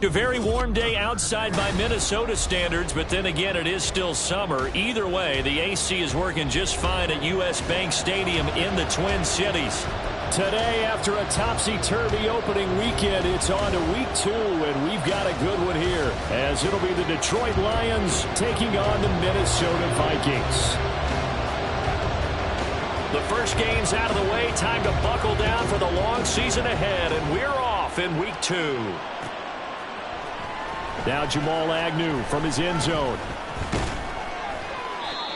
A very warm day outside by Minnesota standards, but then again, it is still summer. Either way, the AC is working just fine at U.S. Bank Stadium in the Twin Cities. Today, after a topsy-turvy opening weekend, it's on to week 2, and we've got a good one here, as it'll be the Detroit Lions taking on the Minnesota Vikings. The first game's out of the way. Time to buckle down for the long season ahead, and we're off in week 2. Now Jamal Agnew from his end zone.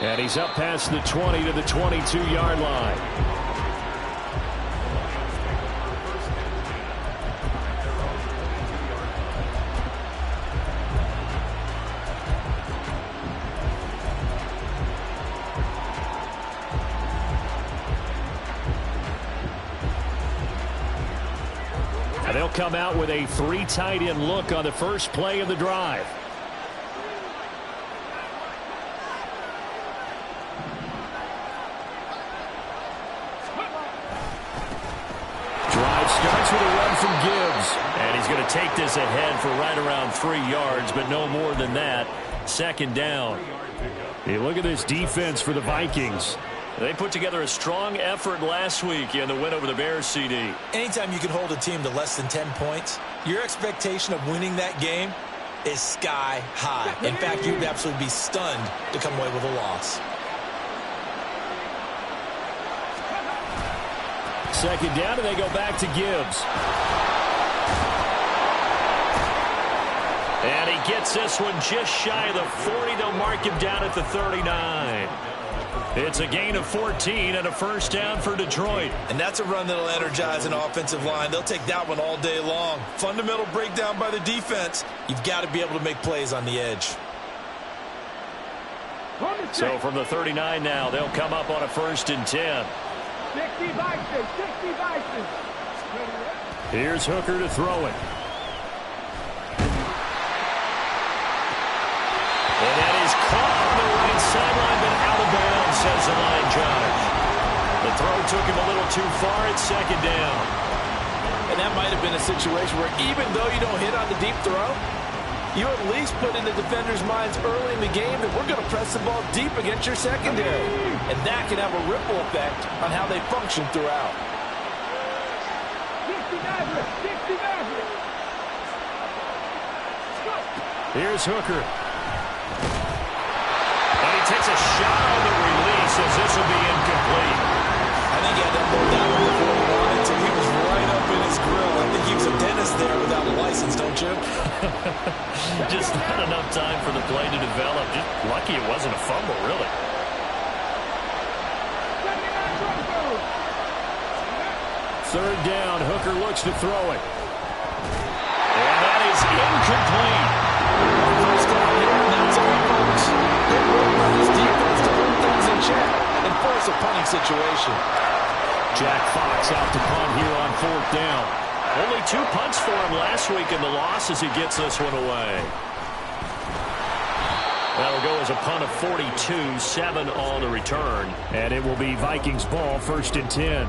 And he's up past the 20 to the 22-yard line. They'll come out with a 3 tight end look on the first play of the drive. Drive starts with a run from Gibbs. And he's going to take this ahead for right around 3 yards, but no more than that. Second down. Hey, look at this defense for the Vikings. They put together a strong effort last week in the win over the Bears, CD. Anytime you can hold a team to less than 10 points, your expectation of winning that game is sky high. In fact, you'd absolutely be stunned to come away with a loss. Second down, and they go back to Gibbs. And he gets this one just shy of the 40. They'll mark him down at the 39. It's a gain of 14 and a first down for Detroit. And that's a run that'll energize an offensive line. They'll take that one all day long. Fundamental breakdown by the defense. You've got to be able to make plays on the edge. So from the 39 now, they'll come up on a 1st and 10. 60 Vikings, 60 Vikings. Here's Hooker to throw it. And that is caught on the right sideline, but out of bounds, says the line judge. The throw took him a little too far. It's second down. And that might have been a situation where even though you don't hit on the deep throw, you at least put in the defenders' minds early in the game that we're going to press the ball deep against your secondary. And that can have a ripple effect on how they function throughout. 60 Maverick, 60 Maverick. Here's Hooker. And he takes a shot on the release as this will be incomplete. I think he had that ball down before he wanted to. He was right up in his grill. I think he was a dentist there without a license, don't you? Just not enough time for the play to develop. Just lucky it wasn't a fumble, really. Third down, Hooker looks to throw it. And that is incomplete. First down here, and that's all, folks. Good work by this defense to hold things in check and force a punting situation. Jack Fox out to punt here on 4th down. Only 2 punts for him last week in the loss as he gets this one away. That'll go as a punt of 42, 7 on the return. And it will be Vikings ball, 1st and 10.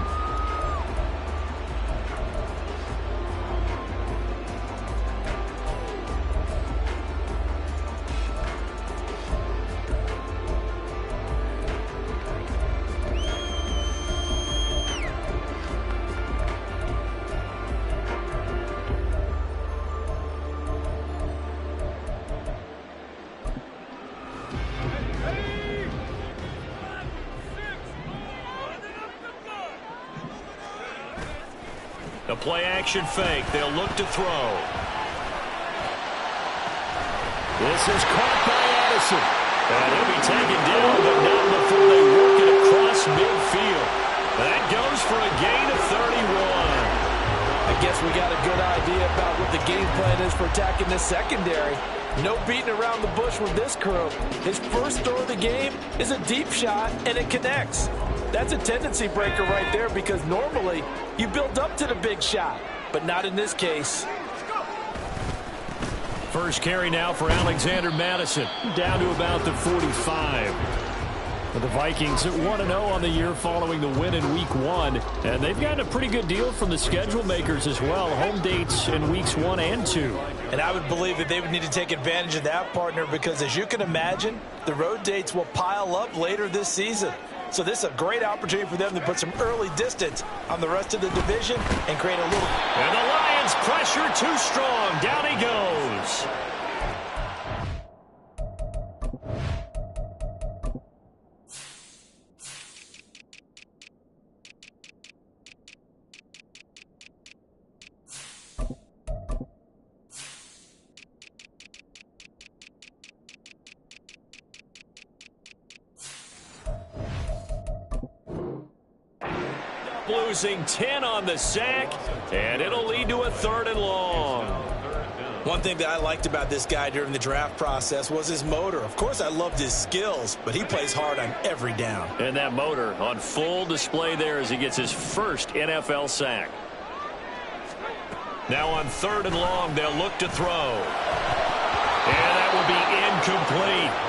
The play-action fake. They'll look to throw. This is caught by Addison. And he'll be taken down, but not before they work it across midfield. That goes for a gain of 31. I guess we got a good idea about what the game plan is for attacking this secondary. No beating around the bush with this crew. His first throw of the game is a deep shot, and it connects. That's a tendency breaker right there because normally you build up to the big shot, but not in this case. First carry now for Alexander Madison, down to about the 45. The Vikings at 1-0 on the year following the win in Week 1, and they've gotten a pretty good deal from the schedule makers as well. Home dates in Weeks 1 and 2. And I would believe that they would need to take advantage of that, partner, because as you can imagine, the road dates will pile up later this season. So this is a great opportunity for them to put some early distance on the rest of the division and create a little... And the Lions pressure too strong. Down he goes. Losing 10 on the sack, and it'll lead to a 3rd and long. One thing that I liked about this guy during the draft process was his motor. Of course, I loved his skills, but he plays hard on every down. And that motor on full display there as he gets his first NFL sack. Now on 3rd and long, they'll look to throw. And that will be incomplete.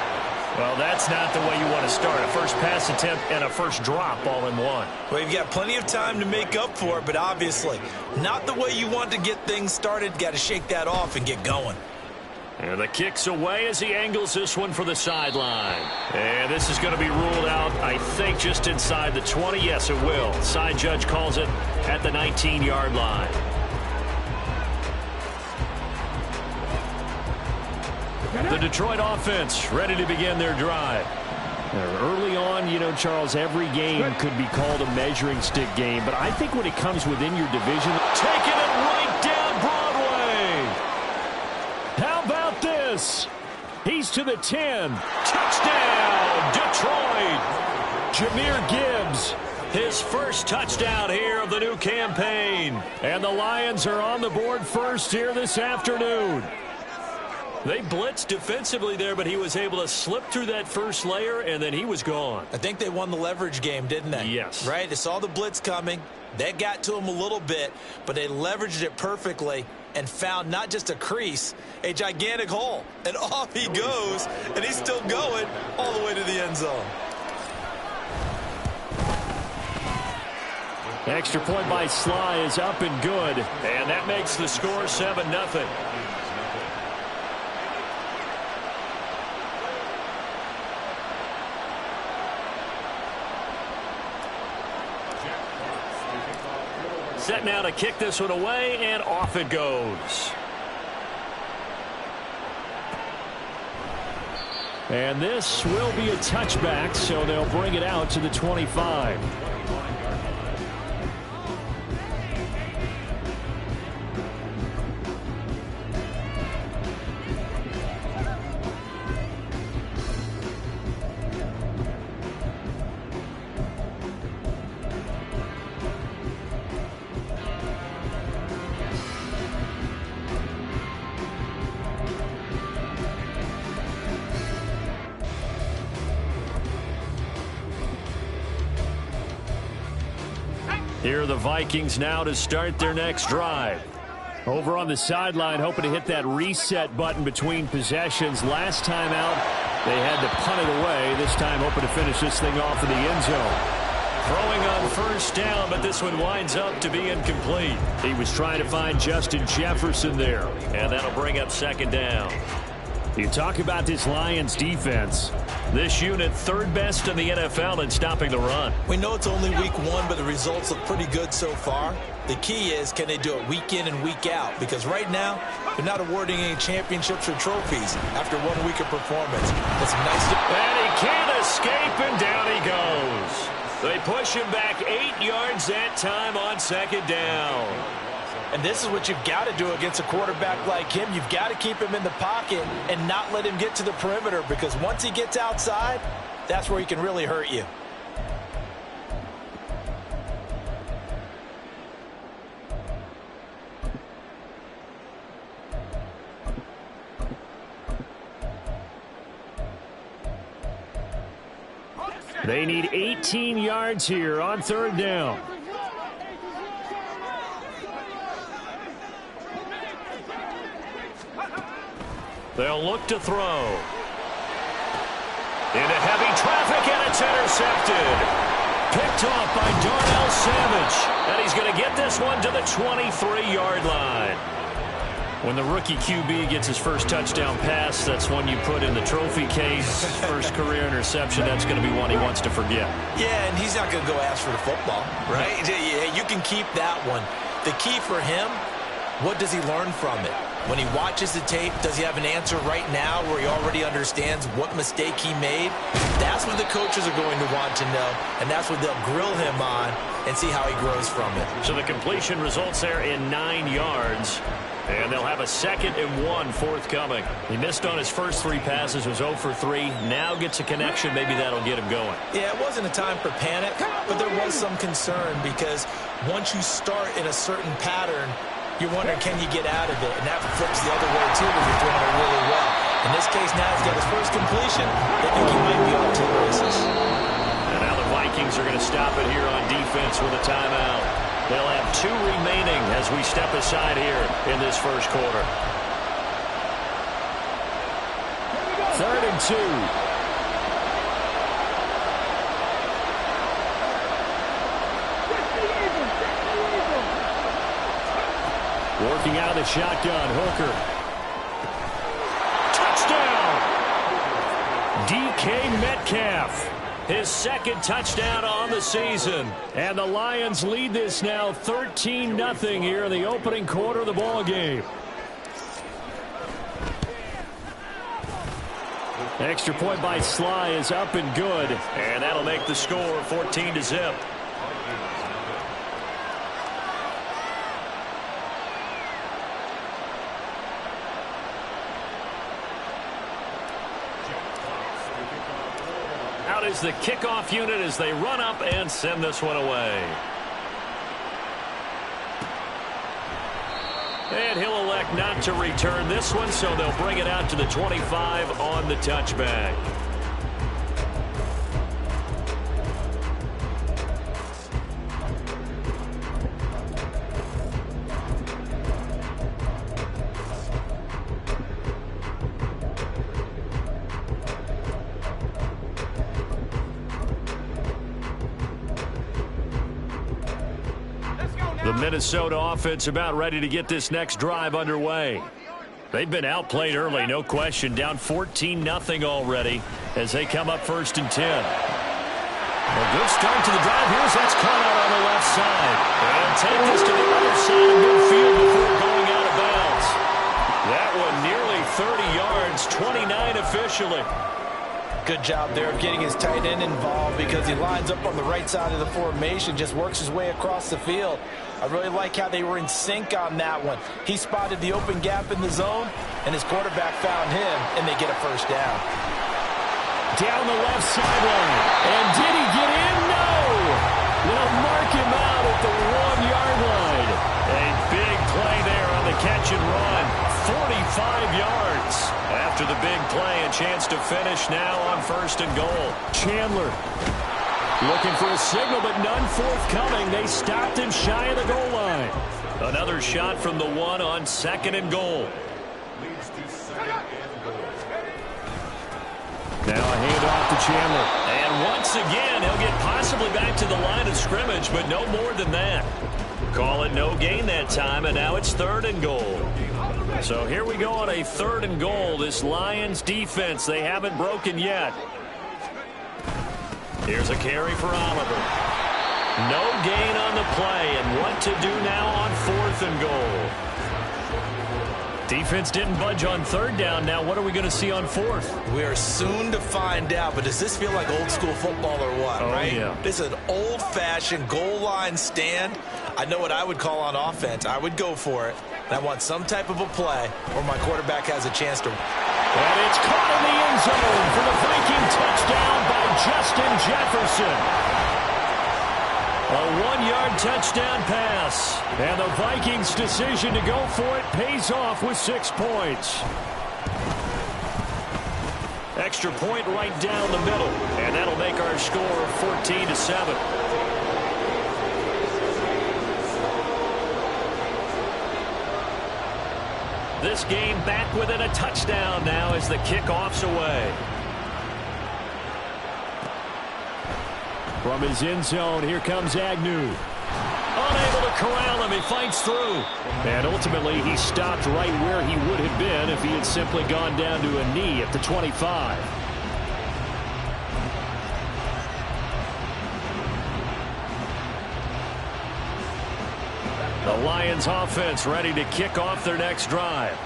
Well, that's not the way you want to start. A first pass attempt and a first drop all in one. Well, you've got plenty of time to make up for it, but obviously not the way you want to get things started. Got to shake that off and get going. And the kick's away as he angles this one for the sideline. And this is going to be ruled out, I think, just inside the 20. Yes, it will. Side judge calls it at the 19-yard line. The Detroit offense ready to begin their drive. Early on, you know, Charles, every game could be called a measuring stick game, but I think when it comes within your division, taking it right down Broadway. How about this? He's to the 10. Touchdown, Detroit. Jahmyr Gibbs, his first touchdown here of the new campaign. And the Lions are on the board first here this afternoon. They blitzed defensively there, but he was able to slip through that first layer, and then he was gone. I think they won the leverage game, didn't they? Yes. Right? They saw the blitz coming. That got to him a little bit, but they leveraged it perfectly and found not just a crease, a gigantic hole. And off he goes, and he's still going all the way to the end zone. Extra point by Sly is up and good, and that makes the score 7-0. Set now to kick this one away, and off it goes. And this will be a touchback, so they'll bring it out to the 25. Here are the Vikings now to start their next drive. Over on the sideline, hoping to hit that reset button between possessions. Last time out, they had to punt it away. This time, hoping to finish this thing off in the end zone. Throwing on first down, but this one winds up to be incomplete. He was trying to find Justin Jefferson there, and that'll bring up 2nd down. You talk about this Lions defense. This unit 3rd best in the NFL in stopping the run. We know it's only week 1, but the results look pretty good so far. The key is, can they do it week in and week out? Because right now, they're not awarding any championships or trophies after 1 week of performance. That's nice. And he can't escape, and down he goes. They push him back 8 yards that time on 2nd down. And this is what you've got to do against a quarterback like him. You've got to keep him in the pocket and not let him get to the perimeter, because once he gets outside, that's where he can really hurt you. They need 18 yards here on 3rd down. They'll look to throw. Into heavy traffic, and it's intercepted. Picked off by Darnell Savage. And he's going to get this one to the 23-yard line. When the rookie QB gets his first touchdown pass, that's one you put in the trophy case. First career interception, that's going to be one he wants to forget. Yeah, and he's not going to go ask for the football, right? Yeah, you can keep that one. The key for him, what does he learn from it? When he watches the tape, does he have an answer right now where he already understands what mistake he made? That's what the coaches are going to want to know, and that's what they'll grill him on and see how he grows from it. So the completion results there in 9 yards. And they'll have a 2nd and 1 forthcoming. He missed on his first 3 passes, was 0 for 3. Now gets a connection. Maybe that'll get him going. Yeah, it wasn't a time for panic, but there was some concern because once you start in a certain pattern, you're wondering, can you get out of it? And that flips the other way, too, when you're throwing it really well. In this case, now he's got his first completion. They think he might be off to the races. And now the Vikings are going to stop it here on defense with a timeout. They'll have 2 remaining as we step aside here in this first quarter. 3rd and 2. Working out of the shotgun, Hooker. Touchdown! DK Metcalf. His 2nd touchdown on the season. And the Lions lead this now 13-0 here in the opening quarter of the ball game. Extra point by Sly is up and good. And that'll make the score 14-0. Out is the kickoff unit as they run up and send this one away. And he'll elect not to return this one, so they'll bring it out to the 25 on the touchback. The Minnesota offense about ready to get this next drive underway. They've been outplayed early, no question. Down 14-0 already as they come up 1st and 10. A good start to the drive. Here's that's caught out on the left side. And take this to the other side of midfield before going out of bounds. That one nearly 30 yards, 29 officially. Good job there of getting his tight end involved because he lines up on the right side of the formation, just works his way across the field. I really like how they were in sync on that one. He spotted the open gap in the zone, and his quarterback found him, and they get a first down. Down the left sideline. And did he get in? No! They'll mark him out at the 1-yard line. A big play there on the catch and run. 45 yards. After the big play, a chance to finish now on 1st and goal. Chandler looking for a signal, but none forthcoming. They stopped him shy of the goal line. Another shot from the 1 on 2nd and goal. Now a handoff to Chandler. And once again, he'll get possibly back to the line of scrimmage, but no more than that. Call it no gain that time, and now it's 3rd and goal. So here we go on a 3rd and goal. This Lions defense, they haven't broken yet. Here's a carry for Oliver. No gain on the play, and what to do now on 4th and goal. Defense didn't budge on 3rd down. Now what are we going to see on 4th? We are soon to find out, but does this feel like old school football or what, right? Yeah. This is an old-fashioned goal line stand. I know what I would call on offense. I would go for it. And I want some type of a play where my quarterback has a chance to. And it's caught in the end zone for the Viking touchdown by Justin Jefferson. A 1-yard touchdown pass. And the Vikings' decision to go for it pays off with 6 points. Extra point right down the middle. And that'll make our score 14-7. This game back within a touchdown now as the kickoff's away. From his end zone, here comes Agnew. Unable to corral him. He fights through. And ultimately, he stopped right where he would have been if he had simply gone down to a knee at the 25. The Lions offense ready to kick off their next drive.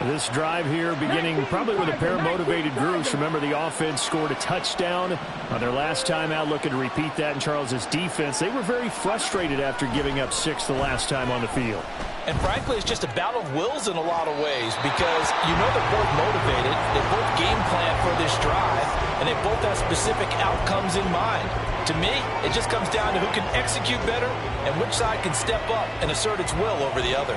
This drive here beginning probably with a pair of motivated groups. Remember, the offense scored a touchdown on their last time out, looking to repeat that in Charles's defense. They were very frustrated after giving up 6 the last time on the field. And frankly, it's just a battle of wills in a lot of ways because you know they're both motivated. They both game plan for this drive, and they both have specific outcomes in mind. To me, it just comes down to who can execute better and which side can step up and assert its will over the other.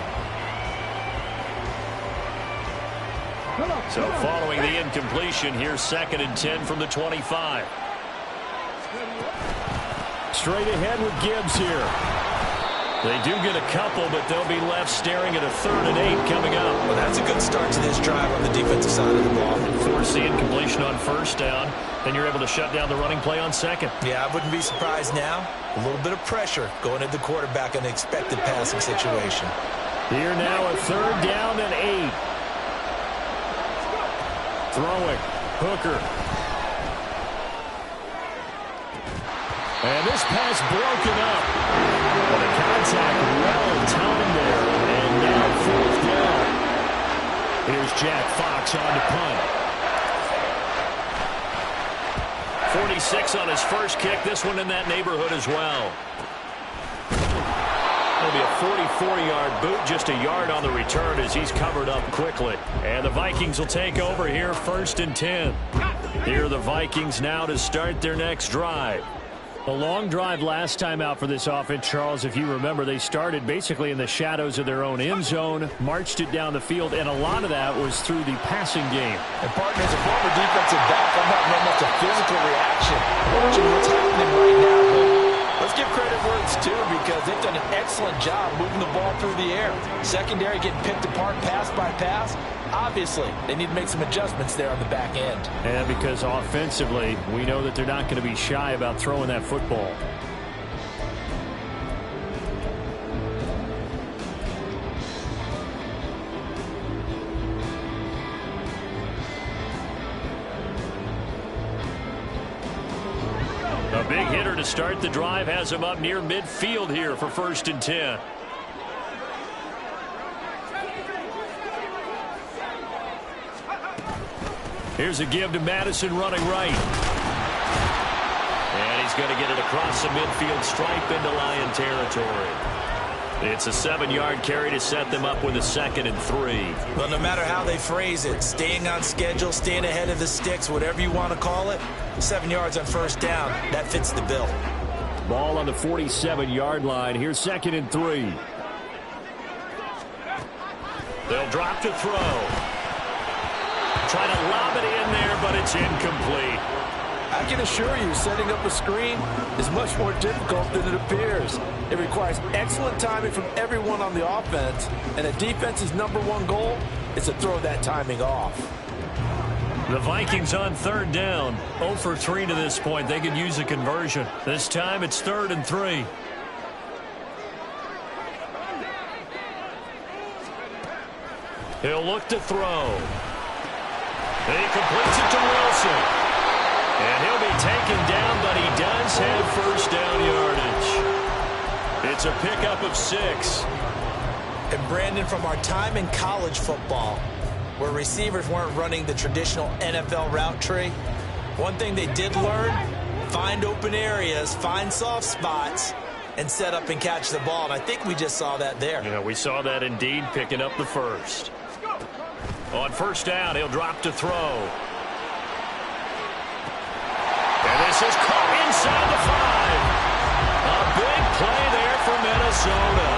So following the incompletion, here's 2nd and 10 from the 25. Straight ahead with Gibbs here. They do get a couple, but they'll be left staring at a 3rd and 8 coming up. Well, that's a good start to this drive on the defensive side of the ball. Force the incompletion on 1st down. Then you're able to shut down the running play on 2nd. Yeah, I wouldn't be surprised now. A little bit of pressure going at the quarterback in an expected passing situation. Here now a 3rd down and 8. Throwing. Hooker. And this pass broken up. Well, the contact well timed there. And now 4th down. Here's Jack Fox on to punt. 46 on his first kick. This one in that neighborhood as well. It'll be a 44-yard boot, just a yard on the return as he's covered up quickly. And the Vikings will take over here, 1st and 10. Here are the Vikings now to start their next drive. A long drive last time out for this offense, Charles. If you remember, they started basically in the shadows of their own end zone, marched it down the field, and a lot of that was through the passing game. And partner, as a former defensive back, I'm having almost a physical reaction watching what's happening right now. But let's give credit where it's due because they've done an excellent job moving the ball through the air. Secondary getting picked apart pass by pass. Obviously, they need to make some adjustments there on the back end. And because offensively, we know that they're not going to be shy about throwing that football. A big hitter to start the drive has him up near midfield here for 1st and 10. Here's a give to Madison running right. And he's going to get it across the midfield stripe into Lion territory. It's a 7-yard carry to set them up with a 2nd and 3. Well, no matter how they phrase it, staying on schedule, staying ahead of the sticks, whatever you want to call it, 7 yards on 1st down, that fits the bill. Ball on the 47-yard line. Here's 2nd and 3. They'll drop to throw. Trying to lob it in there, but it's incomplete. I can assure you, setting up a screen is much more difficult than it appears. It requires excellent timing from everyone on the offense, and a defense's #1 goal is to throw that timing off. The Vikings on 3rd down. 0 for 3 to this point. They could use a conversion. This time it's 3rd and 3. He'll look to throw. And he completes it to Wilson. And he'll be taken down, but he does have 1st down yardage. It's a pickup of 6. And Brandon, from our time in college football, where receivers weren't running the traditional NFL route tree, one thing they did learn, find open areas, find soft spots, and set up and catch the ball. And I think we just saw that there. Yeah, we saw that indeed, picking up the 1st. On 1st down, he'll drop to throw. And this is caught inside the 5. A big play there for Minnesota.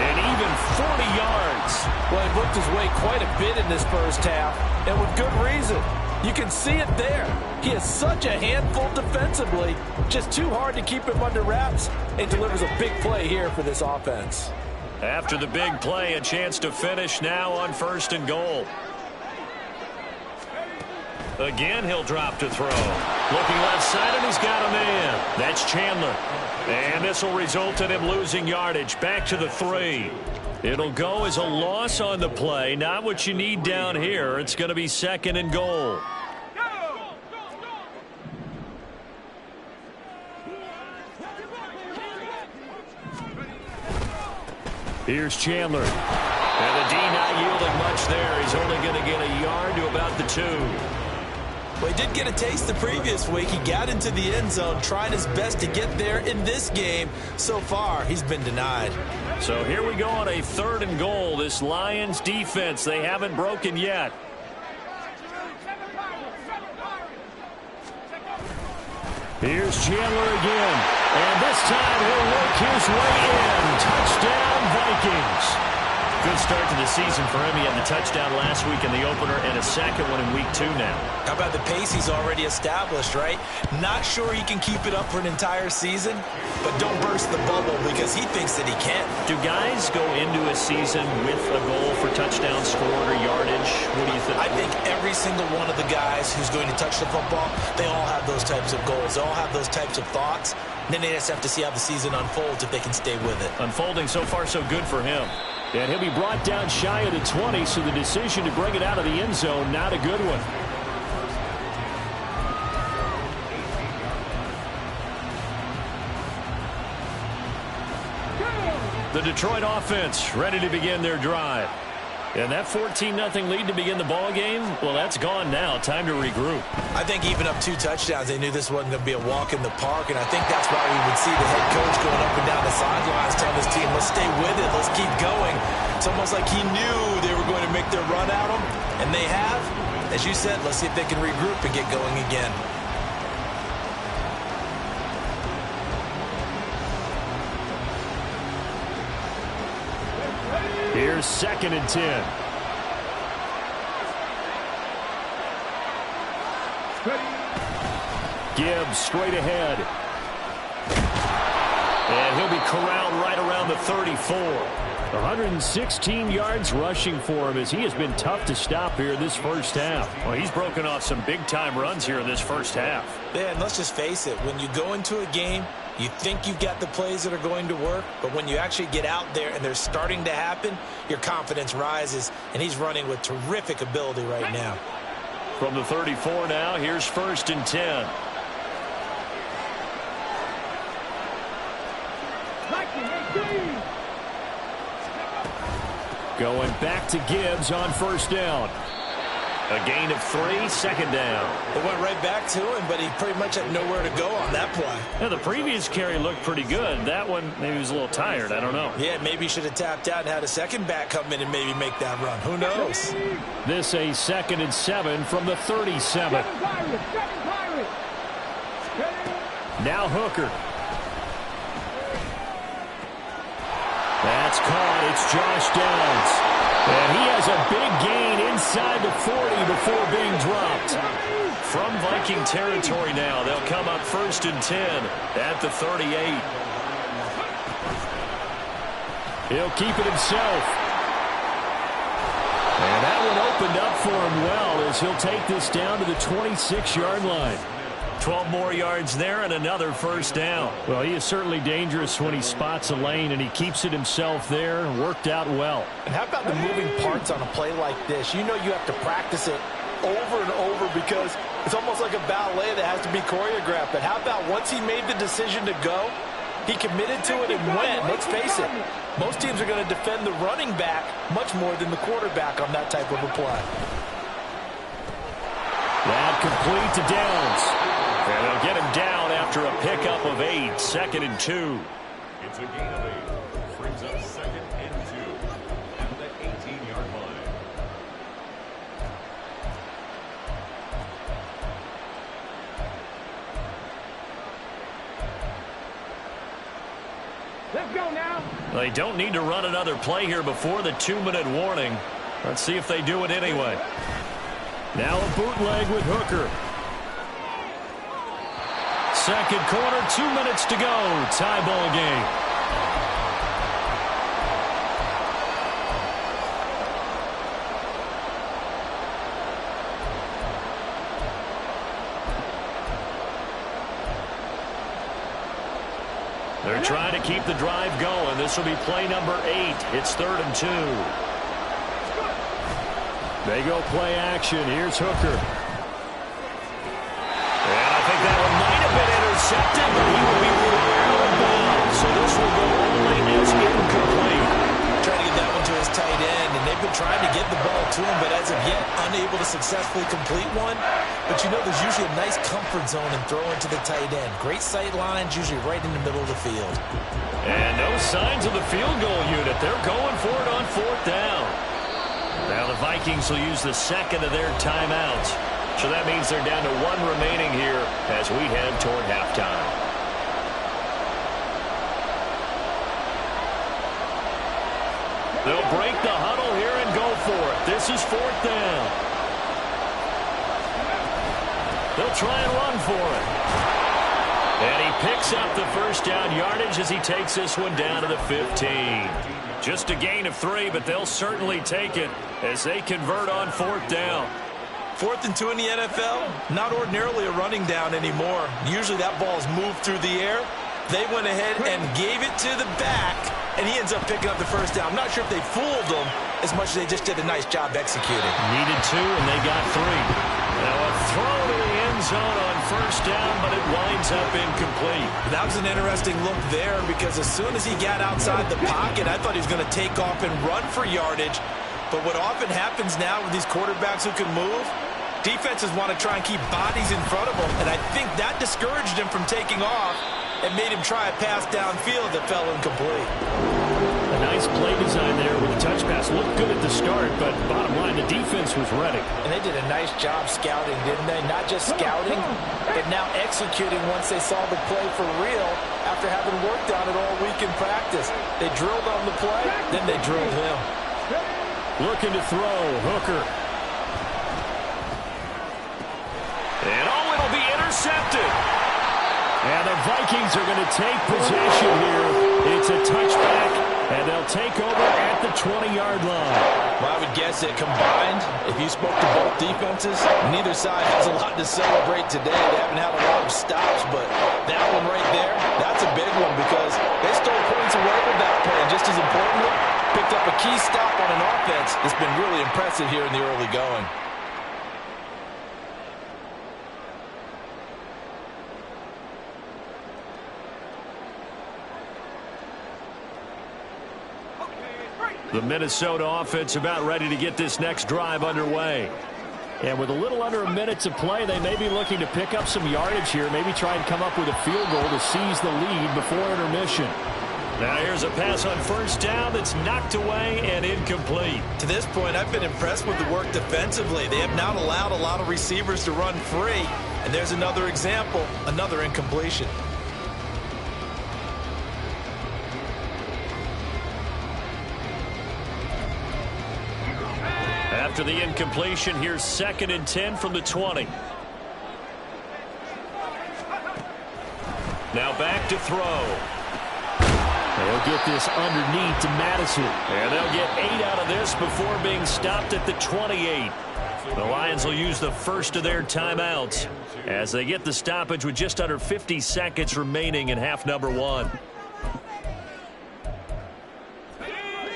And even 40 yards. Well, he booked his way quite a bit in this 1st half, and with good reason. You can see it there. He is such a handful defensively, just too hard to keep him under wraps, and delivers a big play here for this offense. After the big play, a chance to finish now on 1st and goal. Again, he'll drop to throw. Looking left side, and he's got a man. That's Chandler. And this will result in him losing yardage. Back to the 3. It'll go as a loss on the play. Not what you need down here. It's going to be 2nd and goal. Here's Chandler. And the D not yielding much there. He's only going to get a yard to about the 2. Well, he did get a taste the previous week. He got into the end zone, trying his best to get there in this game. So far, he's been denied. So here we go on a 3rd and goal. This Lions defense, they haven't broken yet. Here's Chandler again. And this time he'll work his way in. Touchdown, Vikings. Good start to the season for him. He had the touchdown last week in the opener and a second one in week 2 now. How about the pace he's already established, right? Not sure he can keep it up for an entire season, but don't burst the bubble because he thinks that he can. Do guys go into a season with a goal for touchdown scored or yardage? What do you think? I think every single one of the guys who's going to touch the football, they all have those types of goals. They all have those types of thoughts. And then they just have to see how the season unfolds if they can stay with it. Unfolding so far so good for him. And he'll be brought down shy of the 20, so the decision to bring it out of the end zone, not a good one. The Detroit offense ready to begin their drive. And that 14-0 lead to begin the ball game, well, that's gone now. Time to regroup. I think even up 2 touchdowns, they knew this wasn't going to be a walk in the park, and I think that's why we would see the head coach going up and down the sidelines telling his team, let's stay with it, let's keep going. It's almost like he knew they were going to make their run at him, and they have. As you said, let's see if they can regroup and get going again. Here's 2nd and 10. Gibbs straight ahead. And he'll be corralled right around the 34. 116 yards rushing for him as he has been tough to stop here this first half. Well, he's broken off some big-time runs here in this first half. Yeah, and let's just face it. When you go into a game, you think you've got the plays that are going to work, but when you actually get out there and they're starting to happen, your confidence rises, and he's running with terrific ability right now. From the 34 now, here's 1st and 10. Going back to Gibbs on 1st down. A gain of 3, 2nd down. It went right back to him, but he pretty much had nowhere to go on that play. Yeah, the previous carry looked pretty good. That one, maybe he was a little tired. I don't know. Yeah, maybe he should have tapped out and had a second back come in and maybe make that run. Who knows? This a 2nd and 7 from the 37. Now Hooker. That's caught. It's Josh Downs. And he has a big gain inside the 40 before being dropped. From Viking territory now, they'll come up 1st and 10 at the 38. He'll keep it himself. And that one opened up for him well as he'll take this down to the 26-yard line. 12 more yards there and another 1st down. Well, he is certainly dangerous when he spots a lane, and he keeps it himself there. Worked out well. And how about the moving parts on a play like this? You know you have to practice it over and over because it's almost like a ballet that has to be choreographed. But how about once he made the decision to go, he committed to it and went. Let's face it, most teams are going to defend the running back much more than the quarterback on that type of a play. That complete to Downs. And they'll get him down after a pickup of 8, 2nd and 2. It's a gain of 8. Brings up 2nd and 2 at the 18-yard line. Let's go now. They don't need to run another play here before the 2-minute warning. Let's see if they do it anyway. Now a bootleg with Hooker. Second quarter, 2 minutes to go. Tie ball game. They're trying to keep the drive going. This will be play number 8. It's 3rd and 2. They go play action. Here's Hooker. And I think that one might have been intercepted, but he will be ruled out of bounds. So this will go only as incomplete. Trying to get that one to his tight end, and they've been trying to get the ball to him, but as of yet, unable to successfully complete one. But you know there's usually a nice comfort zone in throwing to the tight end. Great sight lines, usually right in the middle of the field. And no signs of the field goal unit. They're going for it on 4th down. Now the Vikings will use the second of their timeouts. So that means they're down to 1 remaining here as we head toward halftime. They'll break the huddle here and go for it. This is 4th down. They'll try and run for it. And he picks up the first down yardage as he takes this one down to the 15. Just a gain of 3, but they'll certainly take it as they convert on 4th down. 4th and 2 in the NFL, not ordinarily a running down anymore. Usually that ball's moved through the air. They went ahead and gave it to the back, and he ends up picking up the first down. I'm not sure if they fooled him as much as they just did a nice job executing. Needed 2, and they got 3. Now a throw to the end zone on 1st down, but it winds up incomplete. That was an interesting look there because as soon as he got outside the pocket, I thought he was going to take off and run for yardage. But what often happens now with these quarterbacks who can move, defenses want to try and keep bodies in front of them, and I think that discouraged him from taking off and made him try a pass downfield that fell incomplete. A nice play design there with a touch pass. Looked good at the start, but bottom line, the defense was ready. And they did a nice job scouting, didn't they? Not just scouting, but now executing once they saw the play for real after having worked on it all week in practice. They drilled on the play, then they drilled him. Looking to throw, Hooker. And it'll be intercepted. And the Vikings are going to take possession here. It's a touchback, and they'll take over at the 20-yard line. Well, I would guess that combined, if you spoke to both defenses, neither side has a lot to celebrate today. They haven't had a lot of stops, but that one right there, that's a big one because they stole points away with that play. And just as importantly, picked up a key stop on an offense that's been really impressive here in the early going. The Minnesota offense about ready to get this next drive underway. And with a little under a minute to play, they may be looking to pick up some yardage here, maybe try and come up with a field goal to seize the lead before intermission. Now here's a pass on 1st down that's knocked away and incomplete. To this point, I've been impressed with the work defensively. They have not allowed a lot of receivers to run free. And there's another example, another incompletion. After the incompletion, here's 2nd and 10 from the 20. Now back to throw. They'll get this underneath to Madison. And they'll get 8 out of this before being stopped at the 28. The Lions will use the first of their timeouts as they get the stoppage with just under 50 seconds remaining in half number 1.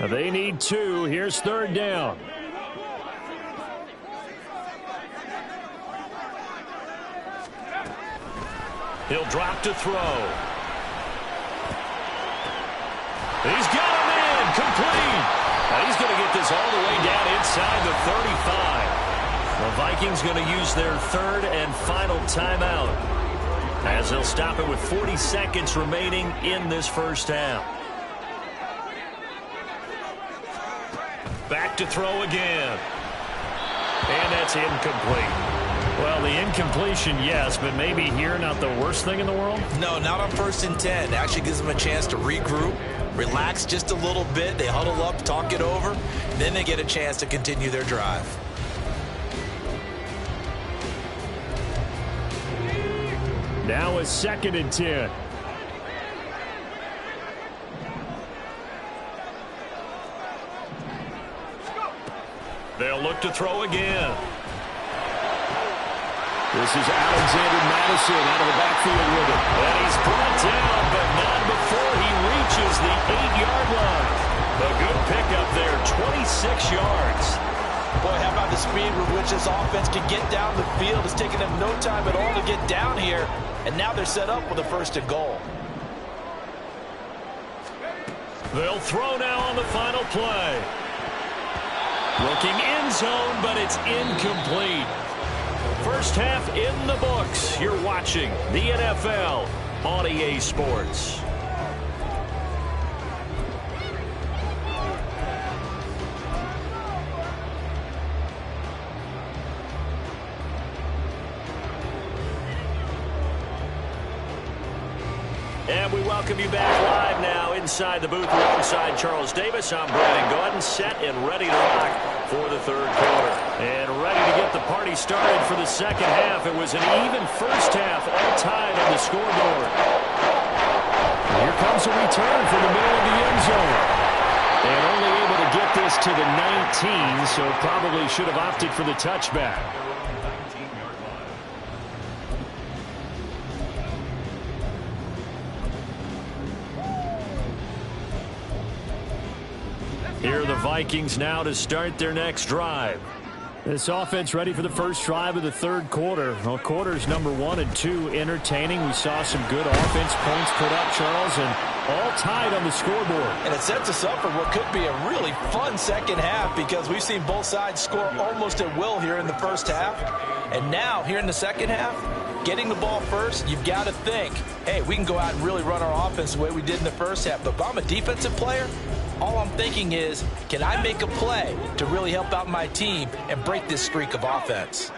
They need 2. Here's 3rd down. He'll drop to throw. He's got him in, complete. Now he's going to get this all the way down inside the 35. The Vikings going to use their 3rd and final timeout as they'll stop it with 40 seconds remaining in this first half. Back to throw again. And that's incomplete. Well, the incompletion, yes, but maybe here not the worst thing in the world? No, not on 1st and 10. It actually gives them a chance to regroup, relax just a little bit. They huddle up, talk it over. Then they get a chance to continue their drive. Now it's 2nd and 10. They'll look to throw again. This is Alexander Madison out of the backfield with it. And he's brought down, but not before he reaches the 8-yard line. A good pickup there, 26 yards. Boy, how about the speed with which this offense can get down the field? It's taken them no time at all to get down here. And now they're set up with a 1st and goal. They'll throw now on the final play. Looking end zone, but it's incomplete. First half in the books. You're watching the NFL on EA Sports. And we welcome you back live now inside the booth alongside Charles Davis. I'm Brandon Gaudin, set and ready to rock for the 3rd quarter. And ready to get the party started for the 2nd half. It was an even first half, all tied on the scoreboard. Here comes a return from the middle of the end zone. And only able to get this to the 19, so probably should have opted for the touchback. Here are the Vikings now to start their next drive. This offense ready for the first drive of the 3rd quarter. Well, quarters number 1 and 2 entertaining. We saw some good offense points put up, Charles, and all tied on the scoreboard. And it sets us up for what could be a really fun 2nd half because we've seen both sides score almost at will here in the first half. And now, here in the 2nd half, getting the ball first, you've got to think, hey, we can go out and really run our offense the way we did in the first half. But if I'm a defensive player, all I'm thinking is, can I make a play to really help out my team and break this streak of offense?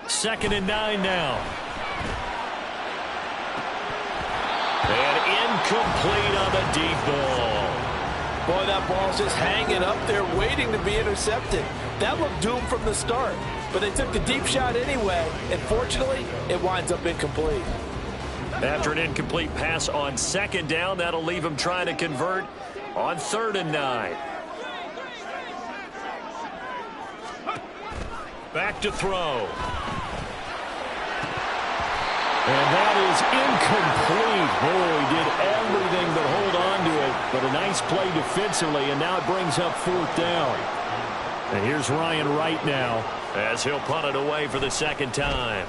Second and 9 now. And incomplete on the deep ball. Boy, that ball's just hanging up there waiting to be intercepted. That looked doomed from the start, but they took the deep shot anyway, and fortunately, it winds up incomplete. After an incomplete pass on 2nd down, that'll leave him trying to convert on 3rd and 9. Back to throw. And that is incomplete. Oh, he did everything but hold on to it. But a nice play defensively, and now it brings up 4th down. And here's Ryan Wright now as he'll punt it away for the 2nd time.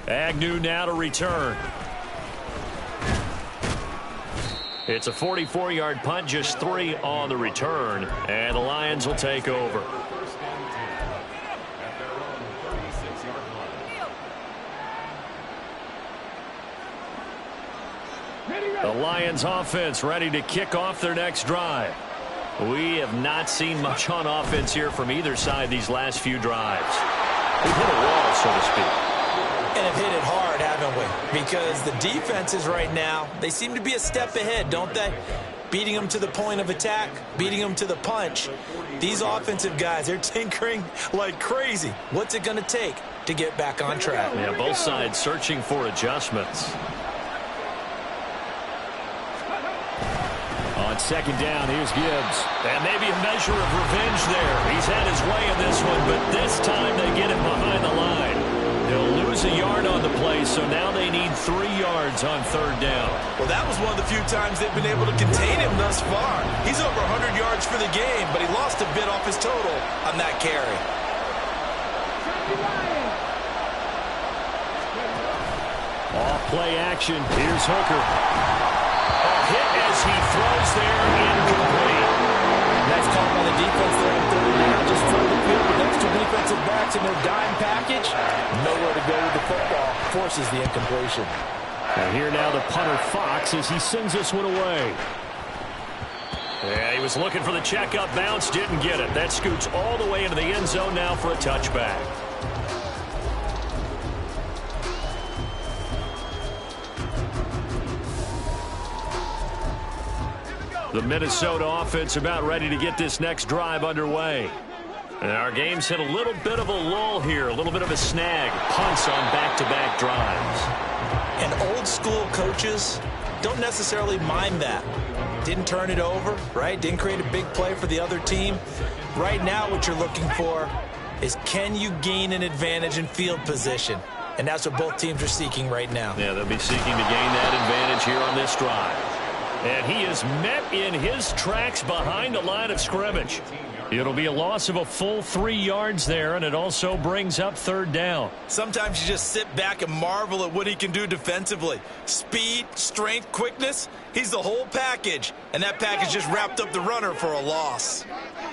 Agnew now to return. It's a 44-yard punt, just 3 on the return, and the Lions will take over. The Lions offense ready to kick off their next drive. We have not seen much on offense here from either side these last few drives. We've hit a wall, so to speak. And have hit it hard, haven't we? Because the defenses right now, they seem to be a step ahead, don't they? Beating them to the point of attack, beating them to the punch. These offensive guys, they're tinkering like crazy. What's it going to take to get back on track? Yeah, both sides searching for adjustments. On 2nd down, here's Gibbs. And maybe a measure of revenge there. He's had his way in this one, but this time they get him behind the line. They'll lose a yard on the play, so now they need 3 yards on 3rd down. Well, that was one of the few times they've been able to contain him thus far. He's over 100 yards for the game, but he lost a bit off his total on that carry. Off play action. Here's Hooker. A hit as he throws there, incomplete. Nice call by the defense there on 3rd down. Just throw the field with extra defensive backs in their dime package. Nowhere to go with the football. Forces the incompletion. And here now the punter Fox as he sends this one away. Yeah, he was looking for the checkup bounce, didn't get it. That scoots all the way into the end zone now for a touchback. The Minnesota offense about ready to get this next drive underway. And our game's hit a little bit of a lull here, a little bit of a snag. Punts on back-to-back drives. And old school coaches, don't necessarily mind that. Didn't turn it over, right? Didn't create a big play for the other team. Right now what you're looking for is, can you gain an advantage in field position? And that's what both teams are seeking right now. Yeah, they'll be seeking to gain that advantage here on this drive. And he is met in his tracks behind the line of scrimmage. It'll be a loss of a full 3 yards there, and it also brings up third down. Sometimes you just sit back and marvel at what he can do defensively. Speed, strength, quickness, he's the whole package. And that package just wrapped up the runner for a loss.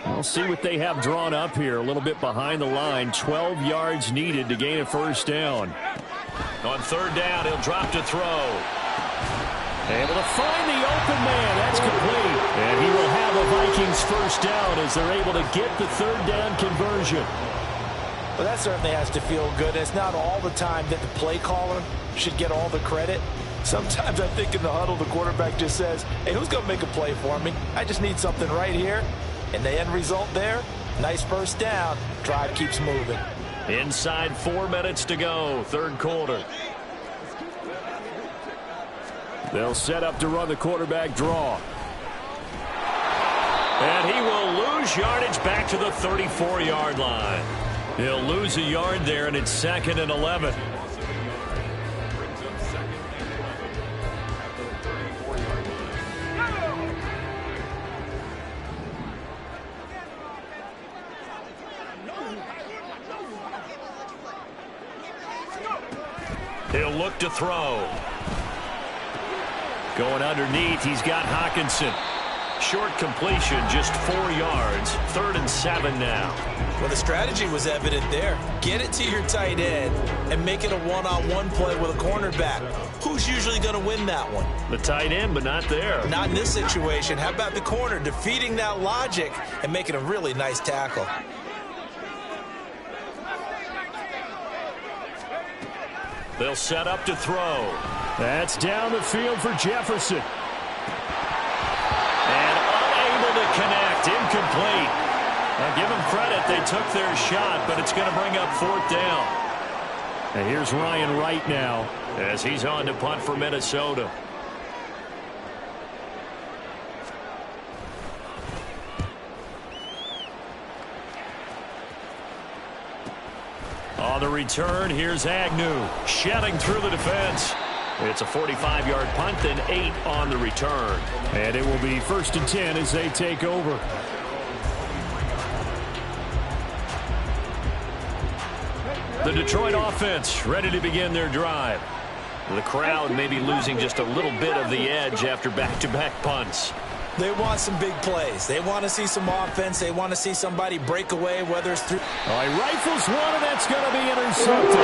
We'll see what they have drawn up here. A little bit behind the line. 12 yards needed to gain a first down. On third down, he'll drop to throw. Able to find the open man. That's complete. And he will have a Vikings first down as they're able to get the third down conversion. Well, that certainly has to feel good. It's not all the time that the play caller should get all the credit. Sometimes I think in the huddle, the quarterback just says, hey, who's going to make a play for me? I just need something right here. And the end result there, nice first down. Drive keeps moving. Inside 4 minutes to go, third quarter. They'll set up to run the quarterback draw. And he will lose yardage back to the 34-yard line. He'll lose a yard there, and it's 2nd and 11. He'll look to throw. Going underneath, he's got Hawkinson. Short completion, just 4 yards. 3rd and 7 now. Well, the strategy was evident there. Get it to your tight end and make it a one-on-one play with a cornerback. Who's usually going to win that one? The tight end, but not there. Not in this situation. How about the corner defeating that logic and making a really nice tackle? They'll set up to throw. That's down the field for Jefferson. And unable to connect. Incomplete. Now give them credit. They took their shot, but it's going to bring up 4th down. And here's Ryan Wright now as he's on to punt for Minnesota. On the return, here's Agnew, shedding through the defense. It's a 45-yard punt, then 8 on the return. And it will be 1st and 10 as they take over. The Detroit offense ready to begin their drive. The crowd may be losing just a little bit of the edge after back-to-back punts. They want some big plays. They want to see some offense. They want to see somebody break away, whether it's through. All right, rifles one, and that's going to be intercepted.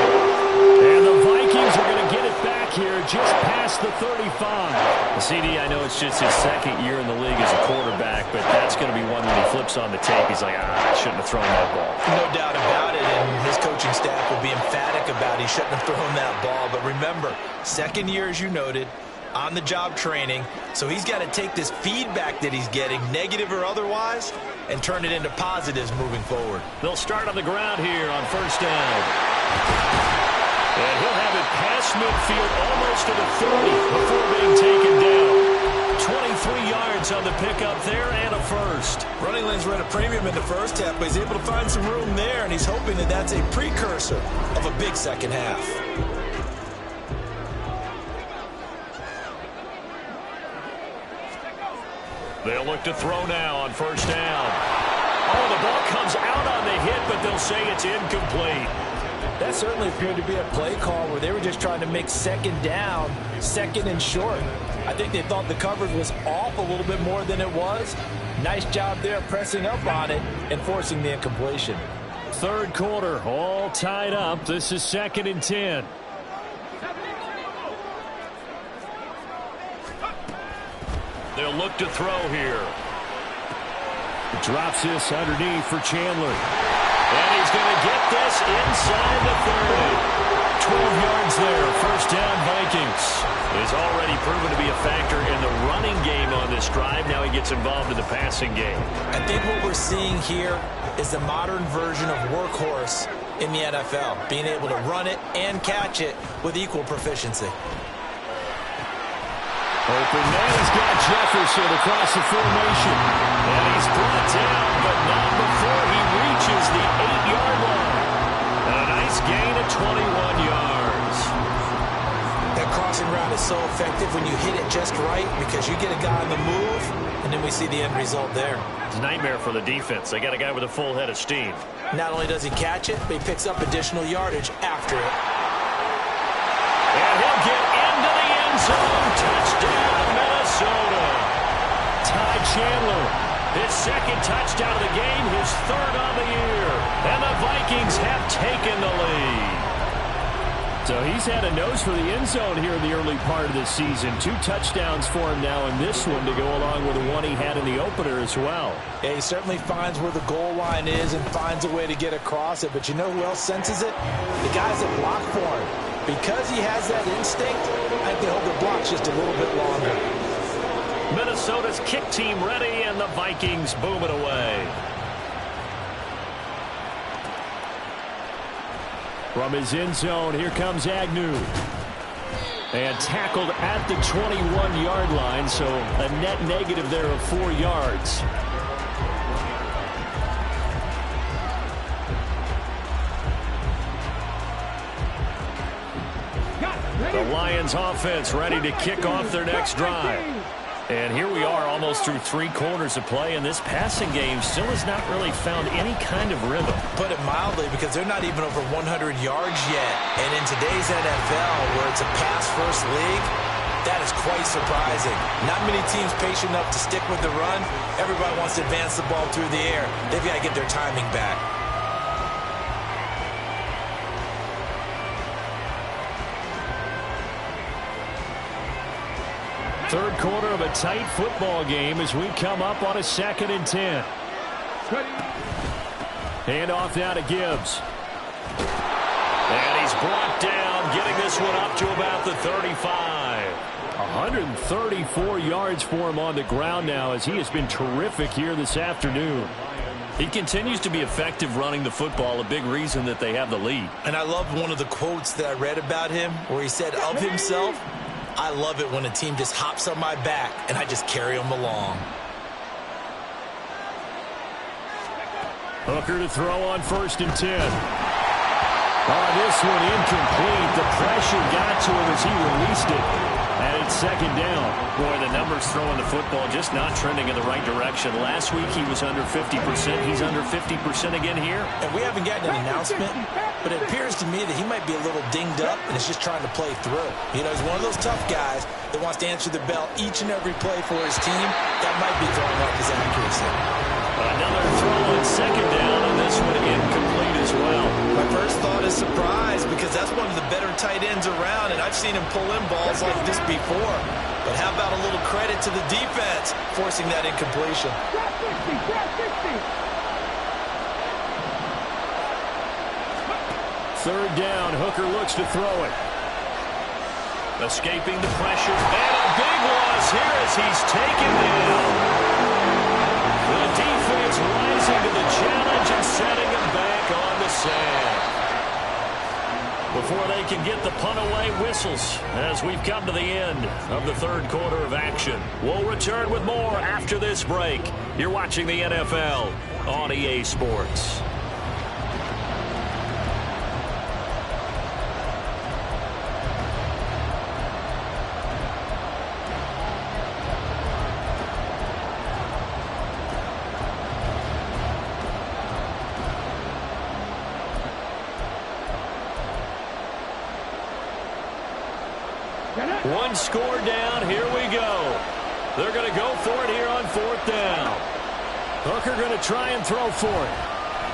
And the Vikings are going to get it back here just past the 35. CD, I know it's just his 2nd year in the league as a quarterback, but that's going to be one when he flips on the tape. He's like, I shouldn't have thrown that ball. No doubt about it, and his coaching staff will be emphatic about he shouldn't have thrown that ball. But remember, 2nd year, as you noted, on-the-job training, so he's got to take this feedback that he's getting, negative or otherwise, and turn it into positives moving forward. They'll start on the ground here on 1st down. And he'll have it past midfield almost to the 30 before being taken down. 23 yards on the pickup there and a first. Running lanes were at a premium in the first half, but he's able to find some room there, and he's hoping that that's a precursor of a big second half. They'll look to throw now on 1st down. Oh, the ball comes out on the hit, but they'll say it's incomplete. That certainly appeared to be a play call where they were just trying to make 2nd down, 2nd and short. I think they thought the coverage was off a little bit more than it was. Nice job there pressing up on it and forcing the incompletion. 3rd quarter, all tied up. This is 2nd and 10. They'll look to throw here. Drops this underneath for Chandler. And he's going to get this inside the 30. 12 yards there. 1st down, Vikings. Is already proven to be a factor in the running game on this drive. Now he gets involved in the passing game. I think what we're seeing here is the modern version of workhorse in the NFL. Being able to run it and catch it with equal proficiency. Open man, he's got Jefferson across the formation. And he's brought down, but not before he reaches the 8-yard line. And a nice gain of 21 yards. That crossing route is so effective when you hit it just right because you get a guy on the move, and then we see the end result there. It's a nightmare for the defense. They got a guy with a full head of steam. Not only does he catch it, but he picks up additional yardage after it. And he'll get into the end zone. Touchdown, Minnesota. Ty Chandler, his second touchdown of the game, his third on the year. And the Vikings have taken the lead. So he's had a nose for the end zone here in the early part of the season. 2 touchdowns for him now in this one to go along with the one he had in the opener as well. Yeah, he certainly finds where the goal line is and finds a way to get across it. But you know who else senses it? The guys that block for him. Because he has that instinct, I think they hold their blocks just a little bit longer. Minnesota's kick team ready, and the Vikings boom it away. From his end zone, here comes Agnew. And tackled at the 21-yard line, so a net negative there of 4 yards. The Lions offense ready to kick off their next drive. And here we are almost through 3 quarters of play, and this passing game still has not really found any kind of rhythm. Put it mildly, because they're not even over 100 yards yet. And in today's NFL, where it's a pass-first league, that is quite surprising. Not many teams patient enough to stick with the run. Everybody wants to advance the ball through the air. They've got to get their timing back. Third quarter of a tight football game as we come up on a 2nd and 10. Hand off now to Gibbs. And he's brought down, getting this one up to about the 35. 134 yards for him on the ground now as he has been terrific here this afternoon. He continues to be effective running the football, a big reason that they have the lead. And I love one of the quotes that I read about him where he said of himself, "I love it when a team just hops on my back and I just carry them along." Hooker to throw on 1st and 10. Oh, this one incomplete. The pressure got to him as he released it. And it's 2nd down. Boy, the numbers throwing the football just not trending in the right direction. Last week he was under 50%. He's under 50% again here. And we haven't gotten an announcement, but it appears to me that he might be a little dinged up and is just trying to play through. You know, he's one of those tough guys that wants to answer the bell each and every play for his team. That might be throwing off his accuracy. Another throw on 2nd down, and this one incomplete as well. My first thought is surprise, because that's one of the better tight ends around, and I've seen him pull in balls like this before. But how about a little credit to the defense forcing that incompletion? Third down, Hooker looks to throw it. Escaping the pressure, and a big loss here as he's taken down. The defense rising to the challenge and setting him back on the sand. Before they can get the punt away, whistles as we've come to the end of the 3rd quarter of action. We'll return with more after this break. You're watching the NFL on EA Sports. One score down. Here we go. They're going to go for it here on 4th down. Hooker going to try and throw for it.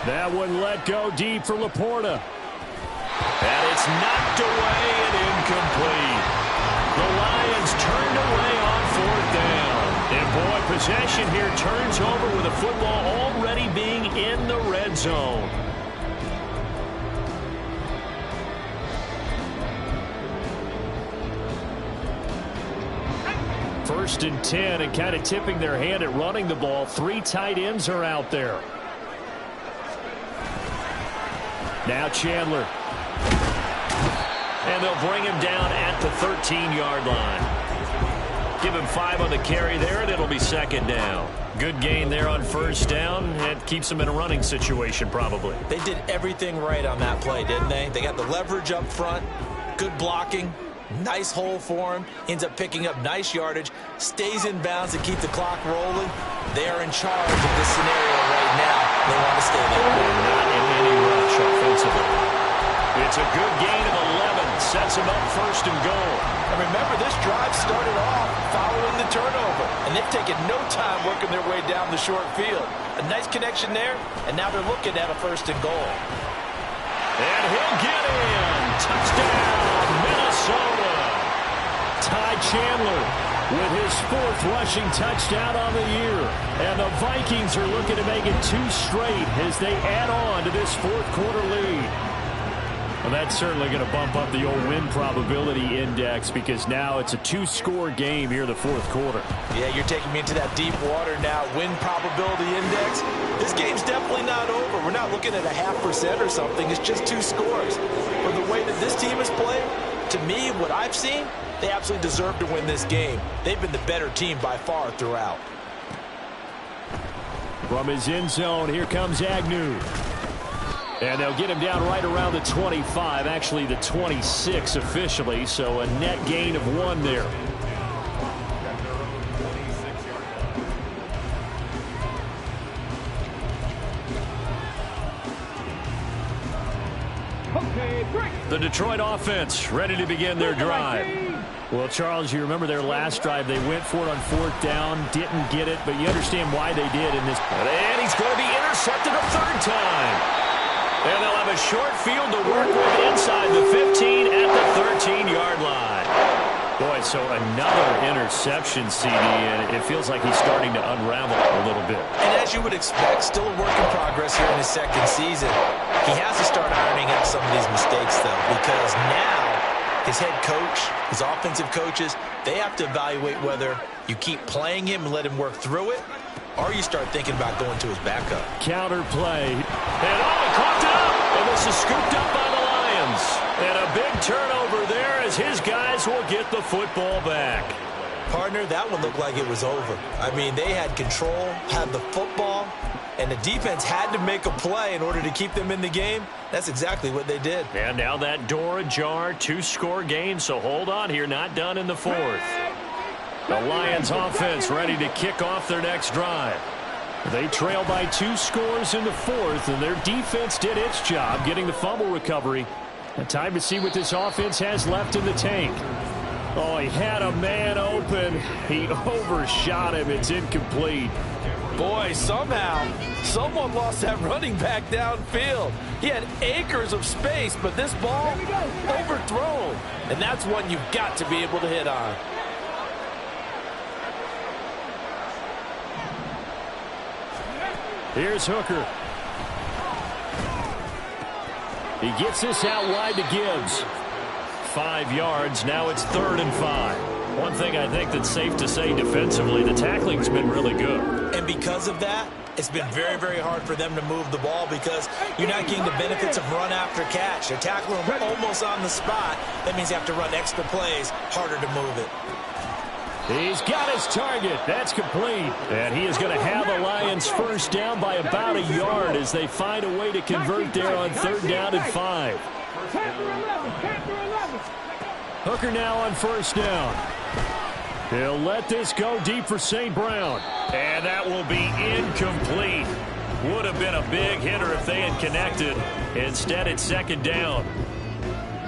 That one let go deep for Laporta. And it's knocked away and incomplete. The Lions turned away on 4th down. And boy, possession here turns over with the football already being in the red zone. First and 10, and kind of tipping their hand at running the ball. 3 tight ends are out there. Now Chandler. And they'll bring him down at the 13-yard line. Give him 5 on the carry there, and it'll be second down. Good gain there on first down. It keeps them in a running situation, probably. They did everything right on that play, didn't they? They got the leverage up front, good blocking, nice hole for him, ends up picking up nice yardage, stays in bounds to keep the clock rolling. They are in charge of this scenario right now. They want to stay there. They're not in any rush offensively. It's a good gain of 11. Sets him up first and goal. And remember, this drive started off following the turnover, and they've taken no time working their way down the short field. A nice connection there, and now they're looking at a first and goal. And he'll get in. Touchdown, Minnesota. Ty Chandler with his 4th rushing touchdown on the year. And the Vikings are looking to make it 2 straight as they add on to this 4th quarter lead. Well, that's certainly going to bump up the old win probability index because now it's a 2-score game here in the 4th quarter. Yeah, you're taking me into that deep water now. Win probability index. This game's definitely not over. We're not looking at a 0.5% or something. It's just 2 scores. For the way that this team has played, to me, what I've seen, they absolutely deserve to win this game. They've been the better team by far throughout. From his end zone, here comes Agnew. And they'll get him down right around the 25, actually the 26 officially, so a net gain of 1 there. The Detroit offense ready to begin their drive. Well, Charles, you remember their last drive. They went for it on 4th down, didn't get it, but you understand why they did in this. And he's going to be intercepted a 3rd time. And they'll have a short field to work with inside the 15 at the 13-yard line. Boy, so another interception, CD, and it feels like he's starting to unravel a little bit. And as you would expect, still a work in progress here in his 2nd season. He has to start ironing out some of these mistakes, though, because now his head coach, his offensive coaches, they have to evaluate whether you keep playing him and let him work through it, or you start thinking about going to his backup. Counter play. And he caught it up. And this is scooped up by the Lions. And a big turnover there as his guys will get the football back. Partner, that one looked like it was over. I mean, they had control, had the football, and the defense had to make a play in order to keep them in the game. That's exactly what they did. And now that door ajar, 2-score game, so hold on here, not done in the 4th. The Lions offense ready to kick off their next drive. They trail by 2 scores in the 4th, and their defense did its job getting the fumble recovery. And time to see what this offense has left in the tank. Oh, he had a man open. He overshot him. It's incomplete. Boy, somehow, someone lost that running back downfield. He had acres of space, but this ball overthrown. And that's one you've got to be able to hit on. Here's Hooker. He gets this out wide to Gibbs. 5 yards. Now it's 3rd and 5. One thing I think that's safe to say defensively, the tackling's been really good. And because of that, it's been very, very hard for them to move the ball because you're not getting the benefits of run after catch. They're tackling them almost on the spot. That means you have to run extra plays, harder to move it. He's got his target. That's complete. And he is going to have the Lions first down by about a yard as they find a way to convert there on 3rd down and 5. Hooker now on first down. He'll let this go deep for St. Brown. And that will be incomplete. Would have been a big hitter if they had connected. Instead, it's 2nd down.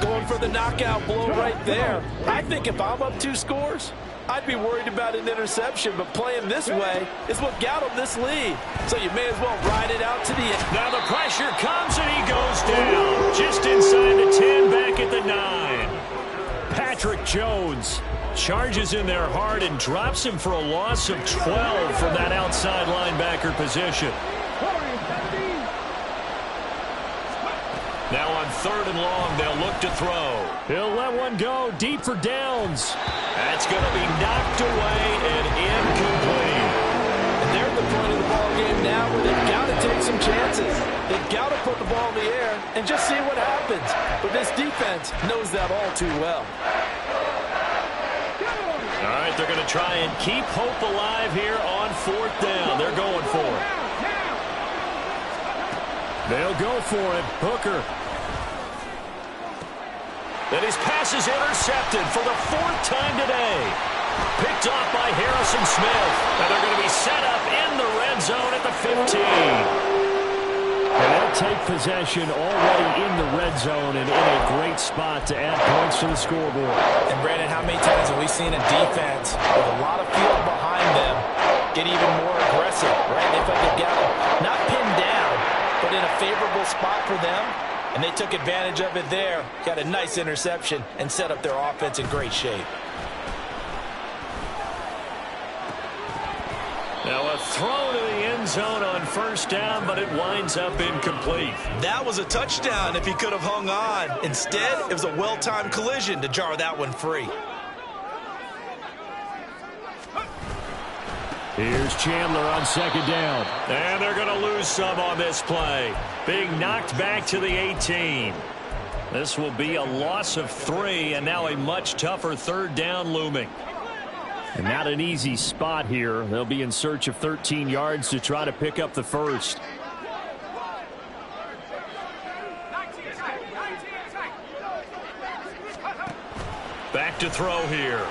Going for the knockout blow right there. I think if I'm up 2 scores, I'd be worried about an interception, but playing this way is what got him this lead. So you may as well ride it out to the end. Now the pressure comes and he goes down. Just inside the 10, back at the 9. Patrick Jones charges in there hard and drops him for a loss of 12 from that outside linebacker position. Now on 3rd and long, they'll look to throw. He'll let one go deep for Downs. That's going to be knocked away and incomplete. And they're at the point of the ball game now where they've got to take some chances. They've got to put the ball in the air and just see what happens. But this defense knows that all too well. All right, they're going to try and keep hope alive here on 4th down. They're going for it. They'll go for it. Hooker. And his pass is intercepted for the 4th time today. Picked off by Harrison Smith. And they're going to be set up in the red zone at the 15. And they'll take possession already in the red zone and in a great spot to add points to the scoreboard. And Brandon, how many times have we seen a defense with a lot of field behind them get even more aggressive, right? They felt they've got them not pinned down, but in a favorable spot for them. And they took advantage of it there. Got a nice interception and set up their offense in great shape. Now a throw to the end zone on 1st down, but it winds up incomplete. That was a touchdown if he could have hung on. Instead, it was a well-timed collision to jar that one free. Here's Chandler on 2nd down. And they're going to lose some on this play. Being knocked back to the 18. This will be a loss of 3, and now a much tougher 3rd down looming. And not an easy spot here. They'll be in search of 13 yards to try to pick up the 1st. Back to throw here.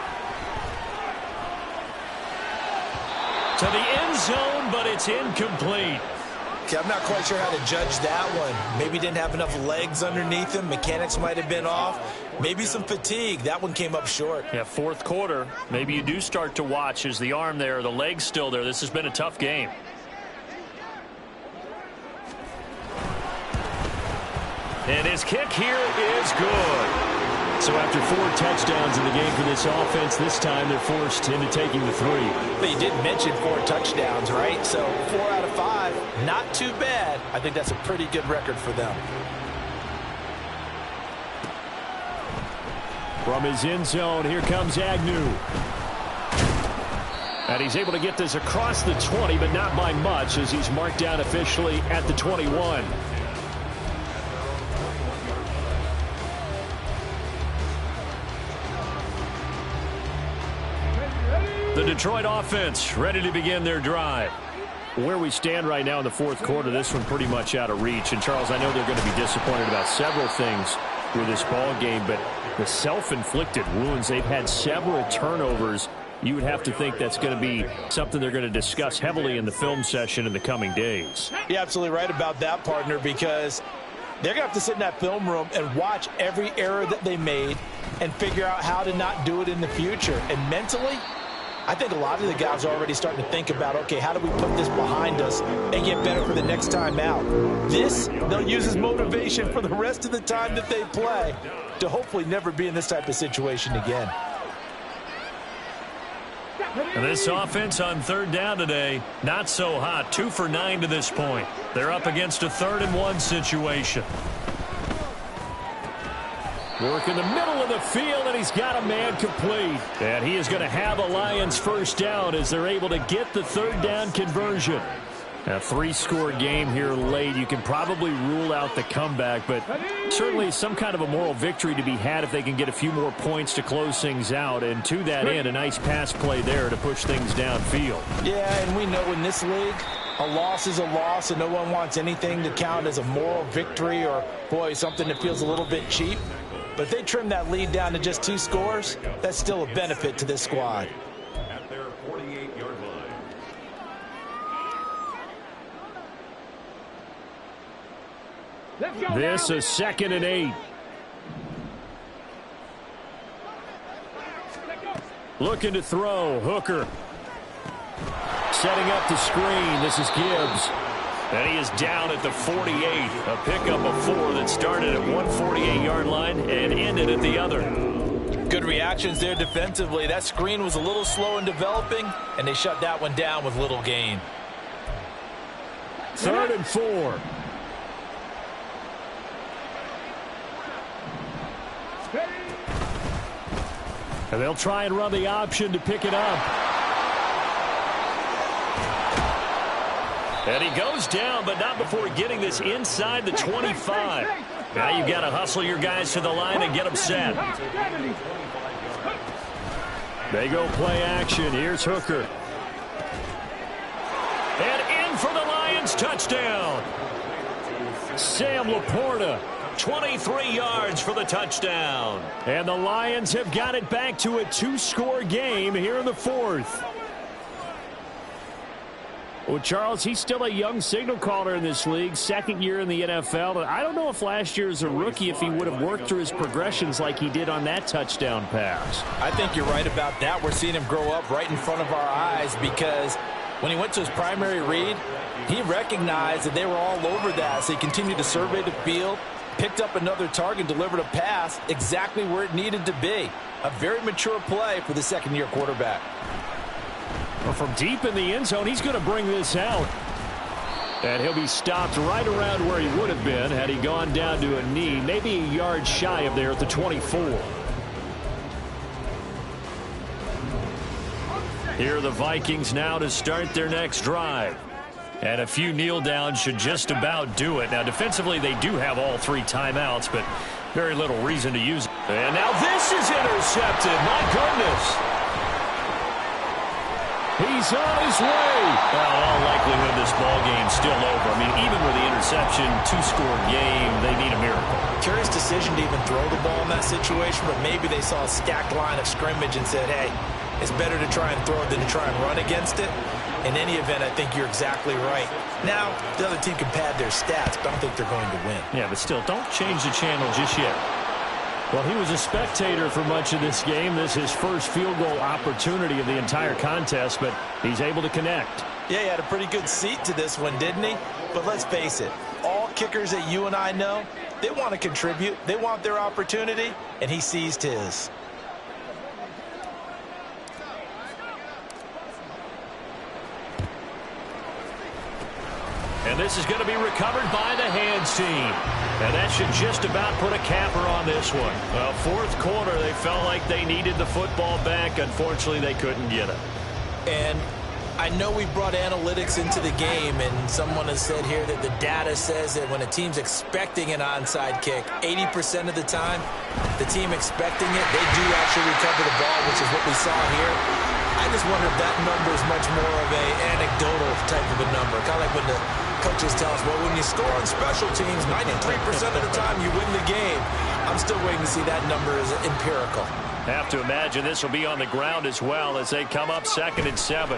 To the end zone, but it's incomplete. Okay, I'm not quite sure how to judge that one. Maybe didn't have enough legs underneath him. Mechanics might have been off. Maybe some fatigue. That one came up short. Yeah, 4th quarter. Maybe you do start to watch. Is the arm there, the leg's still there? This has been a tough game. And his kick here is good. So after 4 touchdowns in the game for this offense, this time they're forced into taking the 3. But you did mention 4 touchdowns, right? So 4 out of 5, not too bad. I think that's a pretty good record for them. From his end zone, here comes Agnew. And he's able to get this across the 20, but not by much as he's marked down officially at the 21. The Detroit offense ready to begin their drive. Where we stand right now in the 4th quarter, this one pretty much out of reach. And, Charles, I know they're going to be disappointed about several things with this ball game, but the self-inflicted wounds, they've had several turnovers. You would have to think that's going to be something they're going to discuss heavily in the film session in the coming days. You're absolutely right about that, partner, because they're going to have to sit in that film room and watch every error that they made and figure out how to not do it in the future. And mentally, I think a lot of the guys are already starting to think about, okay, how do we put this behind us and get better for the next time out? This, they'll use as motivation for the rest of the time that they play to hopefully never be in this type of situation again. And this offense on 3rd down today, not so hot. 2 for 9 to this point. They're up against a 3rd and 1 situation. Work in the middle of the field, and he's got a man complete. And he is going to have a Lions 1st down as they're able to get the 3rd down conversion. A 3-score game here late. You can probably rule out the comeback, but certainly some kind of a moral victory to be had if they can get a few more points to close things out. And to that end, a nice pass play there to push things downfield. Yeah, and we know in this league, a loss is a loss, and no one wants anything to count as a moral victory or, boy, something that feels a little bit cheap. But if they trim that lead down to just 2 scores, that's still a benefit to this squad. At their 48-yard line. This is 2nd and 8. Looking to throw. Hooker. Setting up the screen. This is Gibbs. And he is down at the 48. A pickup of 4 that started at 148-yard line and ended at the other. Good reactions there defensively. That screen was a little slow in developing, and they shut that one down with little gain. 3rd and 4. And they'll try and run the option to pick it up. And he goes down, but not before getting this inside the 25. Now you've got to hustle your guys to the line and get them set. They go play action. Here's Hooker. And in for the Lions, touchdown. Sam Laporta, 23 yards for the touchdown. And the Lions have got it back to a 2-score game here in the fourth. Well, Charles, he's still a young signal caller in this league, second year in the NFL. I don't know if last year as a rookie if he would have worked through his progressions like he did on that touchdown pass. I think you're right about that. We're seeing him grow up right in front of our eyes because when he went to his primary read, he recognized that they were all over that, so he continued to survey the field, picked up another target, delivered a pass exactly where it needed to be. A very mature play for the second-year quarterback. Well, from deep in the end zone, he's going to bring this out. And he'll be stopped right around where he would have been had he gone down to a knee, maybe a yard shy of there at the 24. Here are the Vikings now to start their next drive. And a few kneel downs should just about do it. Now, defensively, they do have all 3 timeouts, but very little reason to use it. And now this is intercepted. My goodness. He's on his way. Well, in all likelihood, this ball game's still over. I mean, even with the interception, 2-score game, they need a miracle. Curious decision to even throw the ball in that situation, but maybe they saw a stacked line of scrimmage and said, hey, it's better to try and throw it than to try and run against it. In any event, I think you're exactly right. Now, the other team can pad their stats, but I don't think they're going to win. Yeah, but still, don't change the channel just yet. Well, he was a spectator for much of this game. This is his first field goal opportunity of the entire contest, but he's able to connect. Yeah, he had a pretty good seat to this one, didn't he? But let's face it, all kickers that you and I know, they want to contribute. They want their opportunity, and he seized his. And this is going to be recovered by the hands team. And that should just about put a capper on this one. Well, fourth quarter, they felt like they needed the football back. Unfortunately, they couldn't get it. And I know we brought analytics into the game, and someone has said here that the data says that when a team's expecting an onside kick, 80% of the time, the team expecting it, they do actually recover the ball, which is what we saw here. I just wonder if that number is much more of an anecdotal type of a number. Kind of like when the coaches tell us, well, when you score on special teams, 93% of the time you win the game. I'm still waiting to see that number is empirical. Have to imagine this will be on the ground as well as they come up 2nd and 7.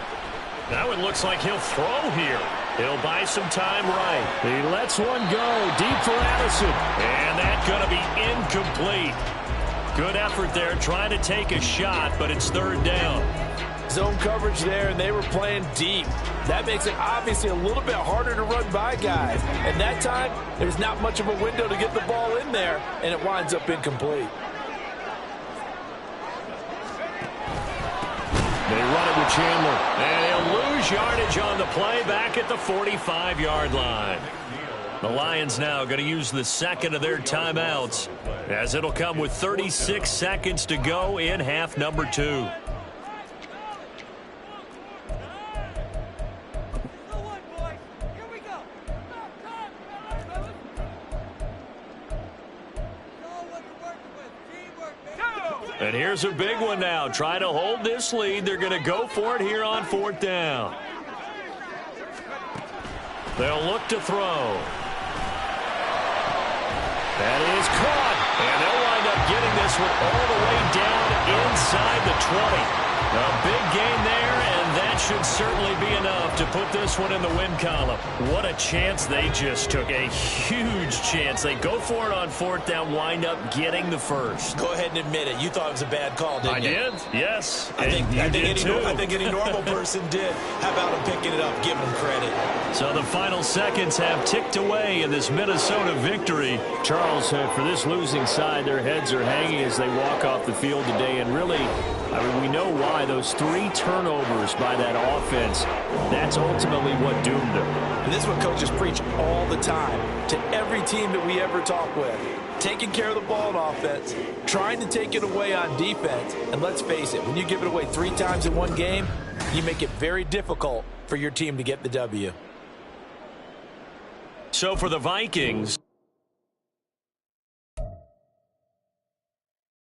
Now it looks like he'll throw here. He'll buy some time right. He lets one go deep for Addison. And that's going to be incomplete. Good effort there trying to take a shot, but it's 3rd down. Zone coverage there, and they were playing deep. That makes it obviously a little bit harder to run by guys. And that time, there's not much of a window to get the ball in there, and it winds up incomplete. They run it with Chandler, and he'll lose yardage on the play back at the 45-yard line. The Lions now going to use the 2nd of their timeouts, as it'll come with 36 seconds to go in half number 2. And here's a big one now. Trying to hold this lead. They're going to go for it here on 4th down. They'll look to throw. That is caught. And they'll wind up getting this one all the way down inside the 20. A big gain there, and that should certainly be enough to put this one in the win column. What a chance they just took. A huge chance. They go for it on 4th down, wind up getting the first. Go ahead and admit it. You thought it was a bad call, didn't you? I did, yes. I think any normal person did. How about him picking it up, giving him credit? So the final seconds have ticked away in this Minnesota victory. Charles, for this losing side, their heads are hanging as they walk off the field today. And really, I mean, we know why. Those 3 turnovers by that offense, that's ultimately what doomed them. And this is what coaches preach all the time to every team that we ever talk with. Taking care of the ball on offense, trying to take it away on defense. And let's face it, when you give it away 3 times in one game, you make it very difficult for your team to get the W. So for the Vikings,